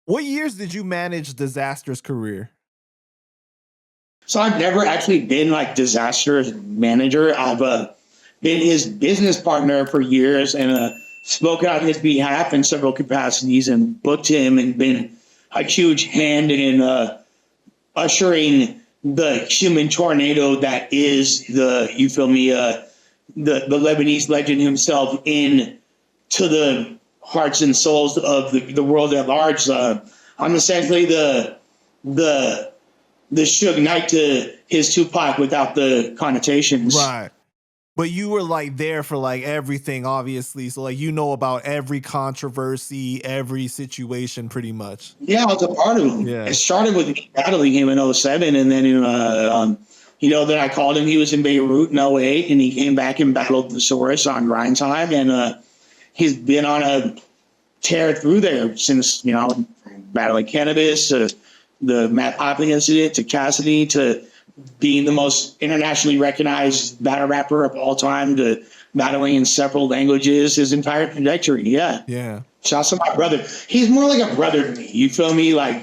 What years did you manage Dizaster's career? So I've never actually been like Dizaster's manager. I've been his business partner for years and spoken on his behalf in several capacities and booked him and been a huge hand in ushering the human tornado that is the Lebanese legend himself in to the hearts and souls of the world at large. I'm essentially the Suge Knight to his Tupac without the connotations. Right. But you were like there for like everything, obviously. So like you know about every controversy, every situation pretty much. Yeah, I was a part of him. Yeah. It started with me battling him in 2007, and then then I called him. He was in Beirut in 2008, and he came back and battled the Source on Grind Time, and he's been on a tear through there since, battling Cannabis to the Math Hoffa incident to Cassidy to being the most internationally recognized battle rapper of all time to battling in several languages, his entire trajectory. Yeah. Yeah. Shouts to my brother. He's more like a brother to me. You feel me? Like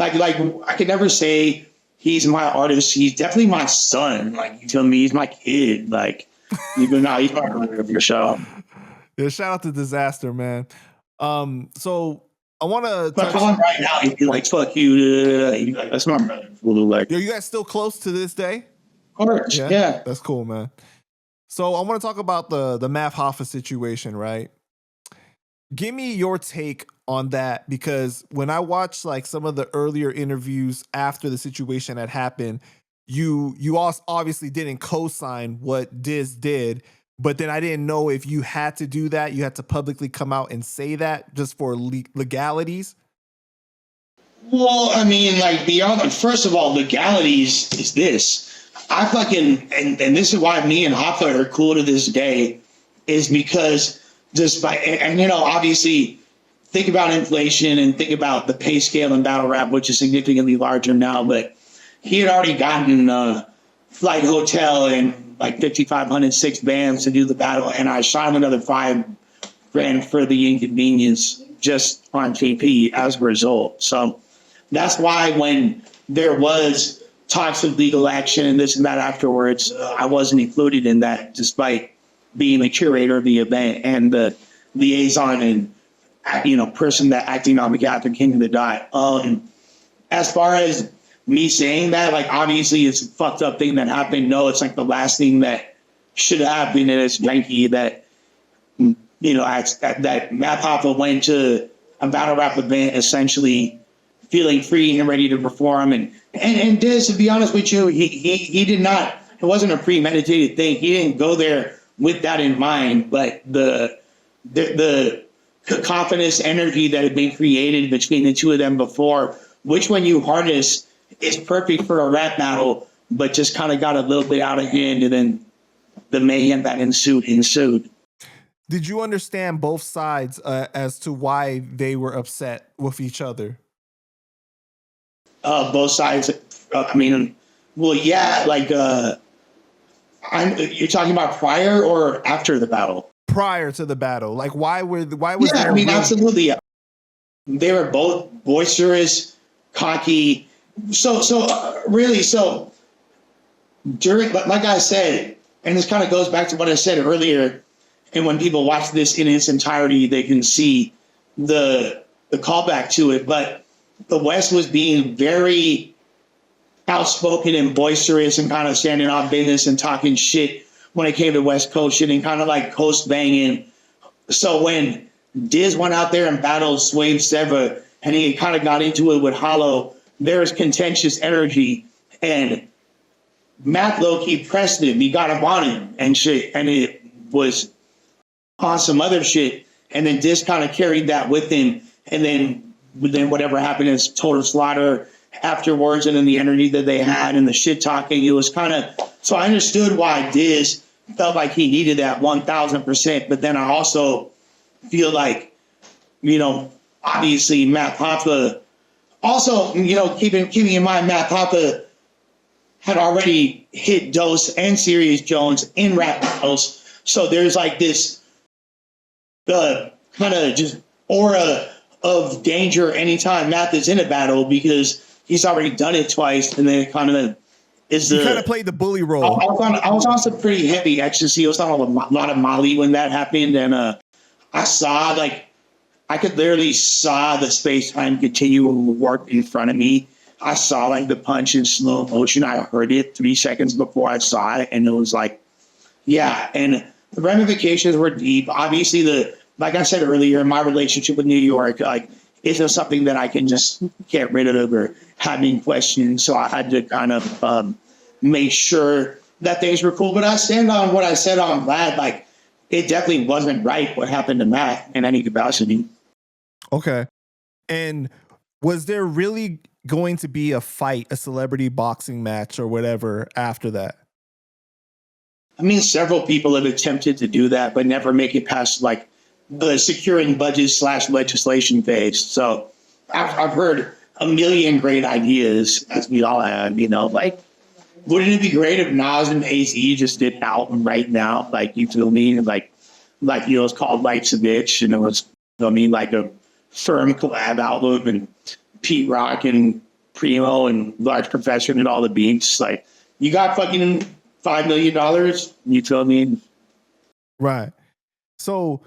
I could never say he's my artist. He's definitely my son. Like, you feel me? He's my kid. Like, he's my brother of your show. Yeah, shout out to Dizaster, man. So I want to. But call him right now. He'd be like, "Fuck you." That's my brother. Like, yo, you guys still close to this day? Of course. Yeah. That's cool, man. So I want to talk about the Math Hoffa situation, right? Give me your take on that, because when I watched like some of the earlier interviews after the situation had happened, you also obviously didn't co-sign what Diz did. But then I didn't know if you had to do that. You had to publicly come out and say that just for legalities. Well, I mean, like, beyond, first of all, legalities is this. I fucking, and this is why me and Hoffa are cool to this day, is because despite, and obviously, think about inflation and think about the pay scale in battle rap, which is significantly larger now, but he had already gotten flight, hotel, and like 5,500 6 bands to do the battle, and I shot him another $5,000 for the inconvenience just on KP as a result. So that's why when there was talks of legal action and this and that afterwards, I wasn't included in that, despite being the curator of the event and the liaison and person that acting on behalf of King of the Dot. As far as me saying that, like, obviously it's a fucked up thing that happened. No, it's like the last thing that should have happened, and it's janky that that Math Hoffa went to a battle rap event essentially feeling free and ready to perform, and Diz, to be honest with you, he did not. It wasn't a premeditated thing. He didn't go there with that in mind, but the confidence, energy that had been created between the two of them before, which when you harness, is perfect for a rap battle, but just kind of got a little bit out of hand, and then the mayhem that ensued. Did you understand both sides as to why they were upset with each other? Both sides. I mean, well, yeah. Like, you're talking about prior or after the battle? Prior to the battle, like why was? Yeah, I mean, absolutely. They were both boisterous, cocky. So during, like I said, and this kind of goes back to what I said earlier, and when people watch this in its entirety, they can see the callback to it. But the West was being very outspoken and boisterous and kind of standing on business and talking shit when it came to West Coast shit and kind of like coast banging. So when Diz went out there and battled Swave Seva and he kind of got into it with Hollow, there was contentious energy, and Matt low-key pressed him. He got up on him and shit, and it was on some other shit. And then Diz kind of carried that with him, and then whatever happened is total slaughter afterwards, and then the energy that they had and the shit talking. It was kind of, so I understood why Diz felt like he needed that 1,000%. But then I also feel like, obviously Math Hoffa. Also, keeping in mind, Math Hoffa had already hit Dose and Serious Jones in rap battles. So there's like this kind of just aura of danger anytime Math is in a battle because he's already done it twice, and then it kind of is He kind of the. played the bully I, role. I was also pretty heavy ecstasy. I was on a lot of Molly when that happened, and I saw like I could literally saw the space time continuum warp in front of me. I saw like the punch in slow motion. I heard it 3 seconds before I saw it, and it was like, yeah. And the ramifications were deep. Obviously, like I said earlier, my relationship with New York, like, isn't something that I can just get rid of or have any questions. So I had to kind of make sure that things were cool. But I stand on what I said on Vlad. Like, it definitely wasn't right what happened to Matt in any capacity. Okay. And was there really going to be a fight, a celebrity boxing match or whatever after that? I mean, several people have attempted to do that, but never make it past like the securing budget / legislation phase. So I've heard a million great ideas, as we all have, like, wouldn't it be great if Nas and AZ just did an album right now? Like, you feel me? Like, it's called Life's a Bitch, and it was, like a firm collab album, and Pete Rock and Primo and Large Profession and all the beats. Like, you got fucking $5 million. You feel me? Right. So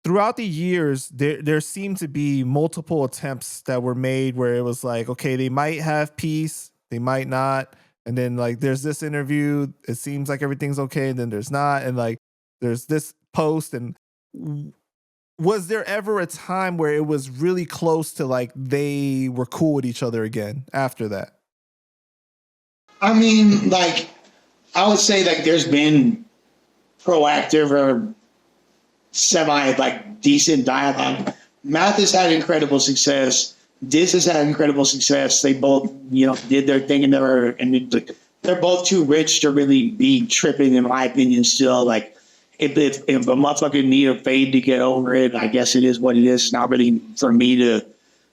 throughout the years, there seemed to be multiple attempts that were made where it was like, okay, they might have peace, they might not. And then like there's this interview, it seems like everything's okay, and then there's not. And like there's this post. And was there ever a time where it was really close to like they were cool with each other again after that? I mean, like, I would say like there's been proactive or semi like decent dialogue. Math has had incredible success. Diz has had incredible success. They both, did their thing, and they're both too rich to really be tripping, in my opinion. Still, like, if a motherfucker need a fade to get over it, I guess it is what it is. It's not really for me to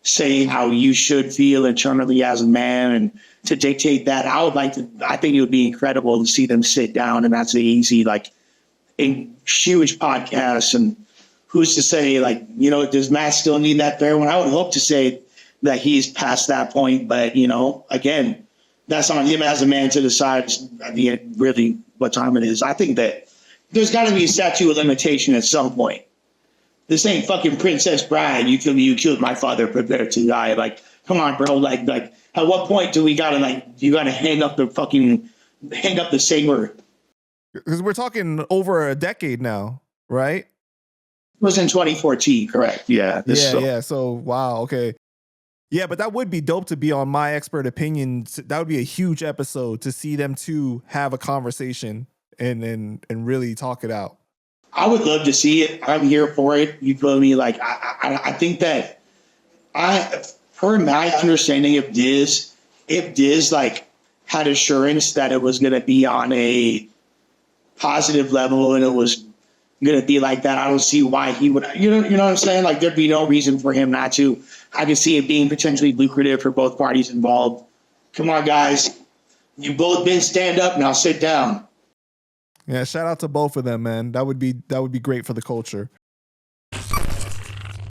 say how you should feel internally as a man and to dictate that. I think it would be incredible to see them sit down, and that's easy, like, a huge podcast. And who's to say, like, does Matt still need that fair one? I would hope to say that he's past that point, but again, that's on him as a man to decide at the end really what time it is. I think that there's got to be a statute of limitation at some point. This ain't fucking Princess Bride. You killed my father, prepare to die. Like, come on, bro. Like, at what point do we gotta you gotta hang up the saber? Because we're talking over a decade now, right? It was in 2014, correct? Yeah. Yeah. So wow, okay. Yeah, but that would be dope to be on My Expert Opinion. That would be a huge episode to see them two have a conversation and really talk it out. I would love to see it. I'm here for it. You feel me? Like, I think that per my understanding of Diz like had assurance that it was going to be on a positive level and it was going to be like that, I don't see why he would, you know what I'm saying? Like, there'd be no reason for him not to. I can see it being potentially lucrative for both parties involved. Come on, guys. You both been stand up, now sit down. Yeah, shout out to both of them, man. That would be great for the culture.